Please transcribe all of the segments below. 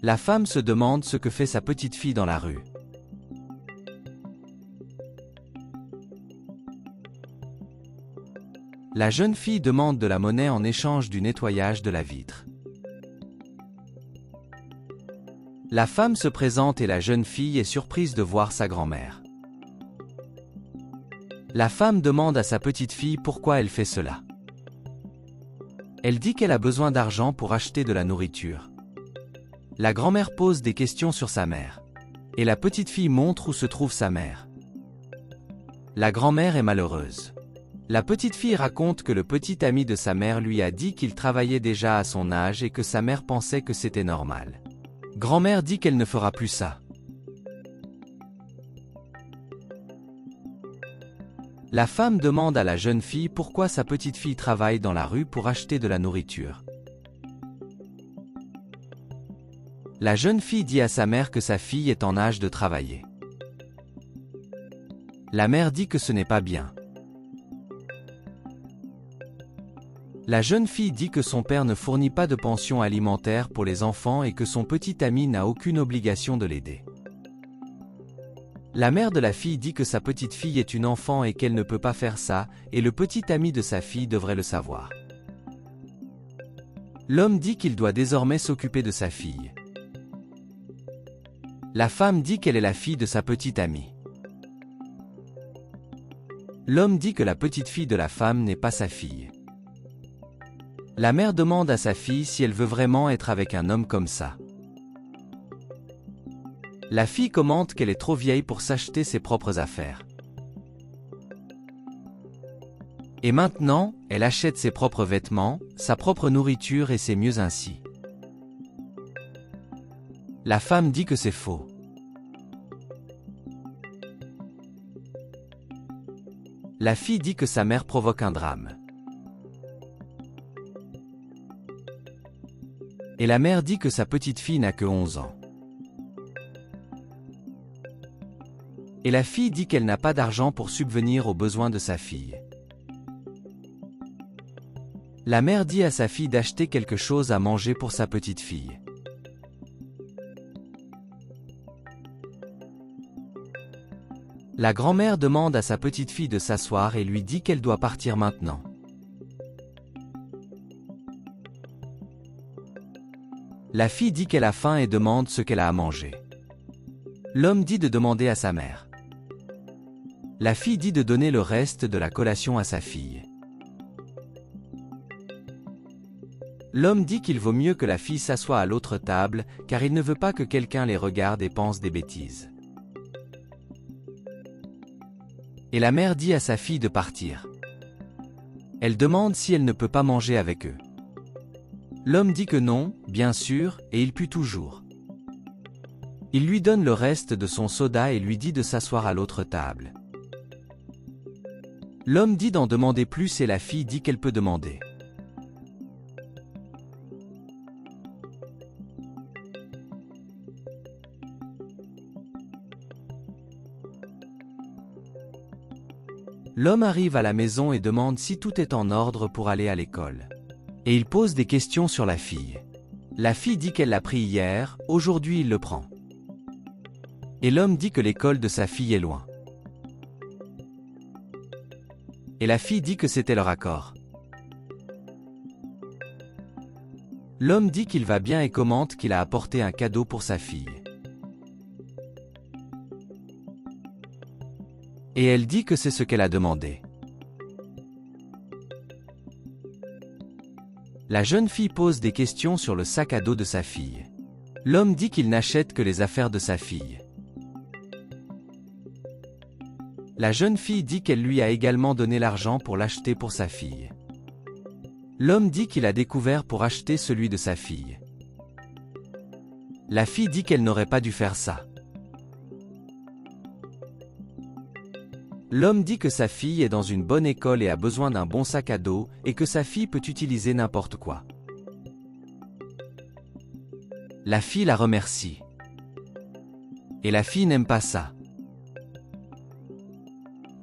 La femme se demande ce que fait sa petite fille dans la rue. La jeune fille demande de la monnaie en échange du nettoyage de la vitre. La femme se présente et la jeune fille est surprise de voir sa grand-mère. La femme demande à sa petite fille pourquoi elle fait cela. Elle dit qu'elle a besoin d'argent pour acheter de la nourriture. La grand-mère pose des questions sur sa mère. Et la petite fille montre où se trouve sa mère. La grand-mère est malheureuse. La petite fille raconte que le petit ami de sa mère lui a dit qu'il travaillait déjà à son âge et que sa mère pensait que c'était normal. Grand-mère dit qu'elle ne fera plus ça. La femme demande à la jeune fille pourquoi sa petite fille travaille dans la rue pour acheter de la nourriture. La jeune fille dit à sa mère que sa fille est en âge de travailler. La mère dit que ce n'est pas bien. La jeune fille dit que son père ne fournit pas de pension alimentaire pour les enfants et que son petit ami n'a aucune obligation de l'aider. La mère de la fille dit que sa petite fille est une enfant et qu'elle ne peut pas faire ça, et le petit ami de sa fille devrait le savoir. L'homme dit qu'il doit désormais s'occuper de sa fille. La femme dit qu'elle est la fille de sa petite amie. L'homme dit que la petite fille de la femme n'est pas sa fille. La mère demande à sa fille si elle veut vraiment être avec un homme comme ça. La fille commente qu'elle est trop vieille pour s'acheter ses propres affaires. Et maintenant, elle achète ses propres vêtements, sa propre nourriture et c'est mieux ainsi. La femme dit que c'est faux. La fille dit que sa mère provoque un drame. Et la mère dit que sa petite fille n'a que 11 ans. Et la fille dit qu'elle n'a pas d'argent pour subvenir aux besoins de sa fille. La mère dit à sa fille d'acheter quelque chose à manger pour sa petite fille. La grand-mère demande à sa petite fille de s'asseoir et lui dit qu'elle doit partir maintenant. La fille dit qu'elle a faim et demande ce qu'elle a à manger. L'homme dit de demander à sa mère. La fille dit de donner le reste de la collation à sa fille. L'homme dit qu'il vaut mieux que la fille s'assoie à l'autre table, car il ne veut pas que quelqu'un les regarde et pense des bêtises. Et la mère dit à sa fille de partir. Elle demande si elle ne peut pas manger avec eux. L'homme dit que non, bien sûr, et il pue toujours. Il lui donne le reste de son soda et lui dit de s'asseoir à l'autre table. L'homme dit d'en demander plus et la fille dit qu'elle peut demander. L'homme arrive à la maison et demande si tout est en ordre pour aller à l'école. Et il pose des questions sur la fille. La fille dit qu'elle l'a pris hier, aujourd'hui il le prend. Et l'homme dit que l'école de sa fille est loin. Et la fille dit que c'était leur accord. L'homme dit qu'il va bien et commente qu'il a apporté un cadeau pour sa fille. Et elle dit que c'est ce qu'elle a demandé. La jeune fille pose des questions sur le sac à dos de sa fille. L'homme dit qu'il n'achète que les affaires de sa fille. La jeune fille dit qu'elle lui a également donné l'argent pour l'acheter pour sa fille. L'homme dit qu'il a découvert pour acheter celui de sa fille. La fille dit qu'elle n'aurait pas dû faire ça. L'homme dit que sa fille est dans une bonne école et a besoin d'un bon sac à dos, et que sa fille peut utiliser n'importe quoi. La fille la remercie. Et la fille n'aime pas ça.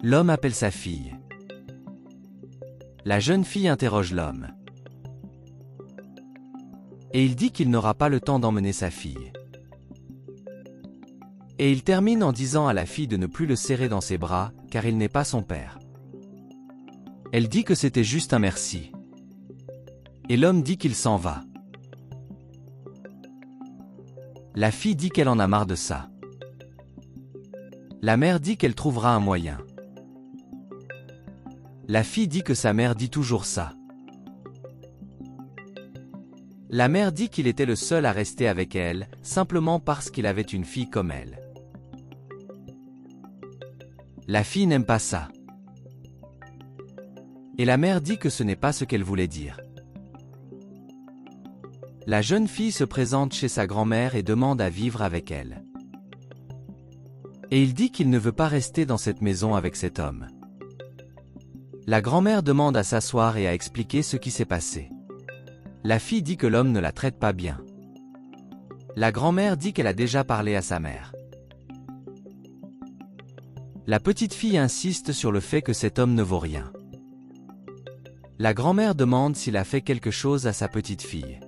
L'homme appelle sa fille. La jeune fille interroge l'homme. Et il dit qu'il n'aura pas le temps d'emmener sa fille. Et il termine en disant à la fille de ne plus le serrer dans ses bras, car il n'est pas son père. Elle dit que c'était juste un merci. Et l'homme dit qu'il s'en va. La fille dit qu'elle en a marre de ça. La mère dit qu'elle trouvera un moyen. La fille dit que sa mère dit toujours ça. La mère dit qu'il était le seul à rester avec elle, simplement parce qu'il avait une fille comme elle. La fille n'aime pas ça. Et la mère dit que ce n'est pas ce qu'elle voulait dire. La jeune fille se présente chez sa grand-mère et demande à vivre avec elle. Et il dit qu'il ne veut pas rester dans cette maison avec cet homme. La grand-mère demande à s'asseoir et à expliquer ce qui s'est passé. La fille dit que l'homme ne la traite pas bien. La grand-mère dit qu'elle a déjà parlé à sa mère. La petite fille insiste sur le fait que cet homme ne vaut rien. La grand-mère demande s'il a fait quelque chose à sa petite fille.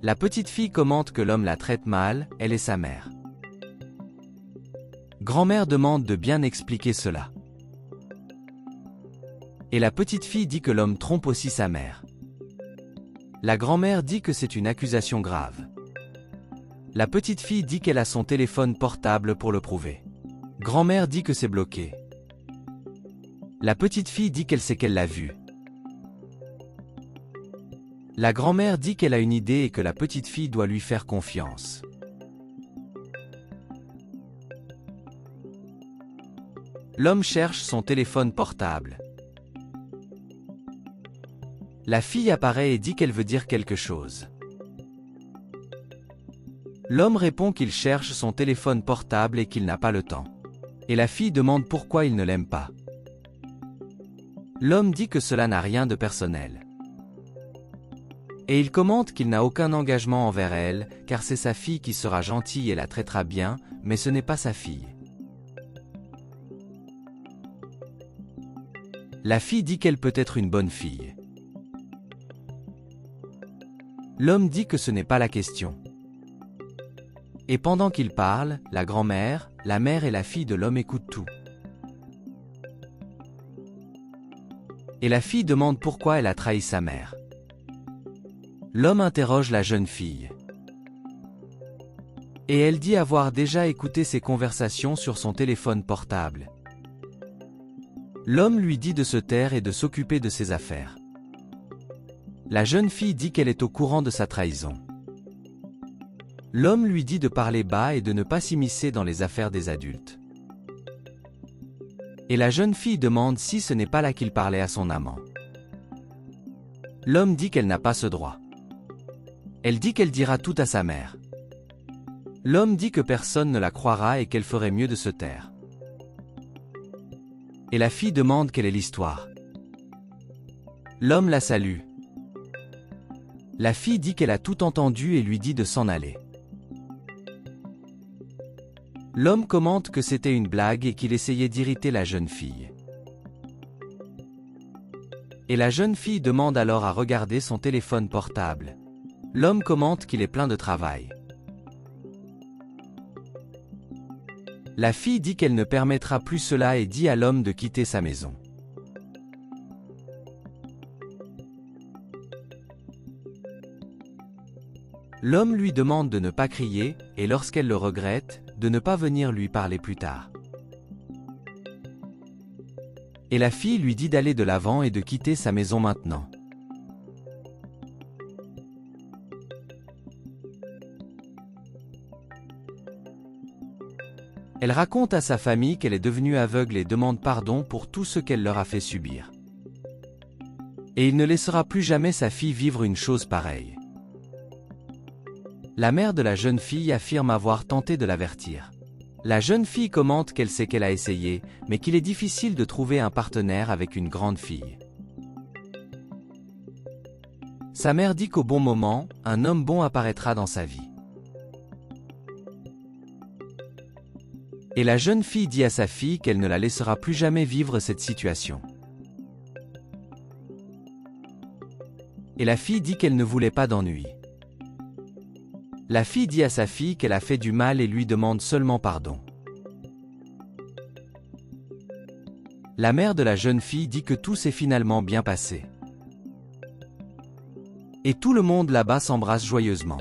La petite fille commente que l'homme la traite mal, elle et sa mère. Grand-mère demande de bien expliquer cela. Et la petite fille dit que l'homme trompe aussi sa mère. La grand-mère dit que c'est une accusation grave. La petite fille dit qu'elle a son téléphone portable pour le prouver. Grand-mère dit que c'est bloqué. La petite fille dit qu'elle sait qu'elle l'a vu. La grand-mère dit qu'elle a une idée et que la petite fille doit lui faire confiance. L'homme cherche son téléphone portable. La fille apparaît et dit qu'elle veut dire quelque chose. L'homme répond qu'il cherche son téléphone portable et qu'il n'a pas le temps. Et la fille demande pourquoi il ne l'aime pas. L'homme dit que cela n'a rien de personnel. Et il commente qu'il n'a aucun engagement envers elle, car c'est sa fille qui sera gentille et la traitera bien, mais ce n'est pas sa fille. La fille dit qu'elle peut être une bonne fille. L'homme dit que ce n'est pas la question. Et pendant qu'il parle, la grand-mère, la mère et la fille de l'homme écoutent tout. Et la fille demande pourquoi elle a trahi sa mère. L'homme interroge la jeune fille. Et elle dit avoir déjà écouté ces conversations sur son téléphone portable. L'homme lui dit de se taire et de s'occuper de ses affaires. La jeune fille dit qu'elle est au courant de sa trahison. L'homme lui dit de parler bas et de ne pas s'immiscer dans les affaires des adultes. Et la jeune fille demande si ce n'est pas là qu'il parlait à son amant. L'homme dit qu'elle n'a pas ce droit. Elle dit qu'elle dira tout à sa mère. L'homme dit que personne ne la croira et qu'elle ferait mieux de se taire. Et la fille demande quelle est l'histoire. L'homme la salue. La fille dit qu'elle a tout entendu et lui dit de s'en aller. L'homme commente que c'était une blague et qu'il essayait d'irriter la jeune fille. Et la jeune fille demande alors à regarder son téléphone portable. L'homme commente qu'il est plein de travail. La fille dit qu'elle ne permettra plus cela et dit à l'homme de quitter sa maison. L'homme lui demande de ne pas crier, et lorsqu'elle le regrette, de ne pas venir lui parler plus tard. Et la fille lui dit d'aller de l'avant et de quitter sa maison maintenant. Elle raconte à sa famille qu'elle est devenue aveugle et demande pardon pour tout ce qu'elle leur a fait subir. Et il ne laissera plus jamais sa fille vivre une chose pareille. La mère de la jeune fille affirme avoir tenté de l'avertir. La jeune fille commente qu'elle sait qu'elle a essayé, mais qu'il est difficile de trouver un partenaire avec une grande fille. Sa mère dit qu'au bon moment, un homme bon apparaîtra dans sa vie. Et la jeune fille dit à sa fille qu'elle ne la laissera plus jamais vivre cette situation. Et la fille dit qu'elle ne voulait pas d'ennui. La fille dit à sa fille qu'elle a fait du mal et lui demande seulement pardon. La mère de la jeune fille dit que tout s'est finalement bien passé. Et tout le monde là-bas s'embrasse joyeusement.